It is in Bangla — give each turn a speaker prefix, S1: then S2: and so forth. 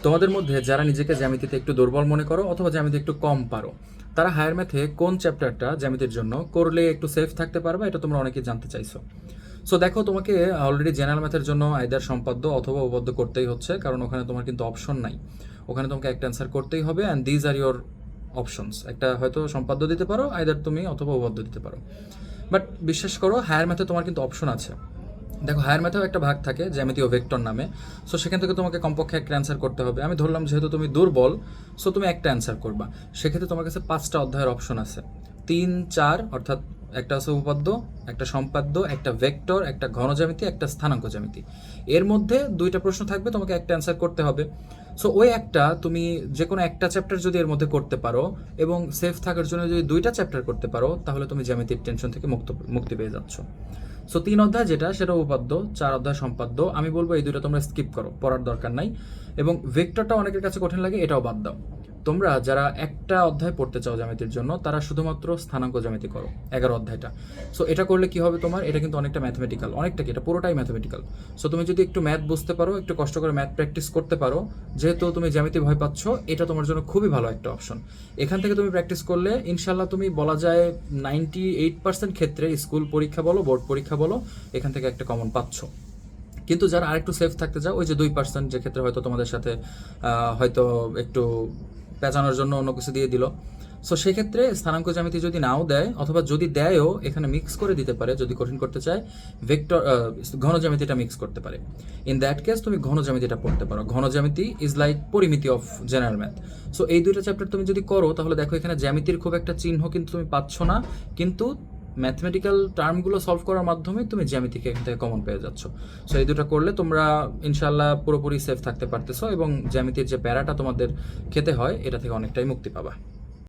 S1: তোমাদের মধ্যে যারা নিজেকে জ্যামিতিতে একটু দুর্বল মনে করো অথবা জ্যামিতি একটু কম পারো, তারা হায়ার ম্যাথে কোন চ্যাপ্টারটা জ্যামিতির জন্য করলে একটু সেফ থাকতে পারবে, এটা তোমরা অনেকেই জানতে চাইছো। সো দেখো, তোমাকে অলরেডি জেনারেল ম্যাথের জন্য আইদার সম্পাদ্য অথবা উপপাদ্য করতেই হচ্ছে, কারণ ওখানে তোমার কিন্তু অপশন নাই। ওখানে তোমাকে একটা অ্যান্সার করতেই হবে, and these are your options. একটা হয়তো সম্পাদ্য দিতে পারো আইদার তুমি, অথবা উপপাদ্য দিতে পারো। বাট বিশ্বাস করো, হায়ার ম্যাথে তোমার কিন্তু অপশন আছে। দেখো, হায়ার ম্যাথেও একটা ভাগ থাকে জ্যামিতি ও ভেক্টর নামে। সো সেখান থেকে তোমাকে কমপক্ষে একটা অ্যান্সার করতে হবে। আমি ধরলাম যেহেতু তুমি দুর্বল, সো তুমি একটা অ্যান্সার করবা। সেক্ষেত্রে তোমার কাছে 5টা অধ্যায়ের অপশন আছে, 3, 4, অর্থাৎ একটা আছে উপপাদ্য, একটা সম্পাদ্য, একটা ভেক্টর, একটা ঘন জ্যামিতি, একটা স্থানাঙ্ক জ্যামিতি। এর মধ্যে 2টা প্রশ্ন থাকবে, তোমাকে একটা অ্যান্সার করতে হবে। সো ওই একটা তুমি যে কোনো একটা চ্যাপ্টার যদি এর মধ্যে করতে পারো এবং সেফ থাকার জন্য যদি 2টা চ্যাপ্টার করতে পারো, তাহলে তুমি জ্যামিতির টেনশন থেকে মুক্তি পেয়ে যাচ্ছ। সো 3 অধ্যায় যেটা, সেটা উপপাদ্য, 4 অধ্যায় সম্পাদ্য। আমি বলবো এই 2টা তোমরা স্কিপ করো, পড়ার দরকার নাই। এবং ভেক্টরটা অনেকের কাছে কঠিন লাগে, এটাও বাদ দাও। তোমরা যারা একটা অধ্যায় পড়তে চাও জ্যামিতির জন্য, তারা শুধুমাত্র স্থানাঙ্ক জ্যামিতি করো, 11 অধ্যায়টা। সো এটা করলে কি হবে তোমার, এটা কিন্তু অনেকটা ম্যাথমেটিক্যাল, অনেকটা কি, এটা পুরোটাই ম্যাথমেটিক্যাল। সো তুমি যদি একটু ম্যাথ বুঝতে পারো, একটু কষ্ট করে ম্যাথ প্র্যাকটিস করতে পারো, যেহেতু তুমি জ্যামিতি ভয় পাচ্ছ, এটা তোমার জন্য খুবই ভালো একটা অপশন। এখান থেকে তুমি প্র্যাকটিস করলে ইনশাল্লাহ তুমি বলা যায় 98% ক্ষেত্রে স্কুল পরীক্ষা বলো, বোর্ড পরীক্ষা বলো, এখান থেকে একটা কমন পাচ্ছ। কিন্তু যারা আরেকটু সেফ থাকতে চাও, ওই যে 2% যে ক্ষেত্রে হয়তো তোমাদের সাথে হয়তো একটু পেঁচানোর জন্য অন্য কিছু দিয়ে দিল, সো সেক্ষেত্রে স্থানাঙ্ক জ্যামিতি যদি নাও দেয়, অথবা যদি দেয়ও এখানে মিক্স করে দিতে পারে, যদি কঠিন করতে চায় ভেক্টর ঘন জ্যামিতিটা মিক্স করতে পারে। ইন দ্যাট কেস তুমি ঘন জ্যামিতিটা পড়তে পারো। ঘন জ্যামিতি ইজ লাইক পরিমিতি অফ জেনারেল ম্যাথ। সো এই 2টা চ্যাপ্টার তুমি যদি করো, তাহলে দেখো এখানে জ্যামিতির খুব একটা চিহ্ন কিন্তু তুমি পাচ্ছ না, কিন্তু ম্যাথমেটিক্যাল টার্মগুলো সলভ করার মাধ্যমে তুমি জ্যামিতিকে এখান থেকে কমন পেয়ে যাচ্ছ। সো এই 2টা করলে তোমরা ইনশাল্লাহ পুরোপুরি সেফ থাকতে পারতেছো, এবং জ্যামিতির যে প্যারাটা তোমাদের খেতে হয়, এটা থেকে অনেকটাই মুক্তি পাবা।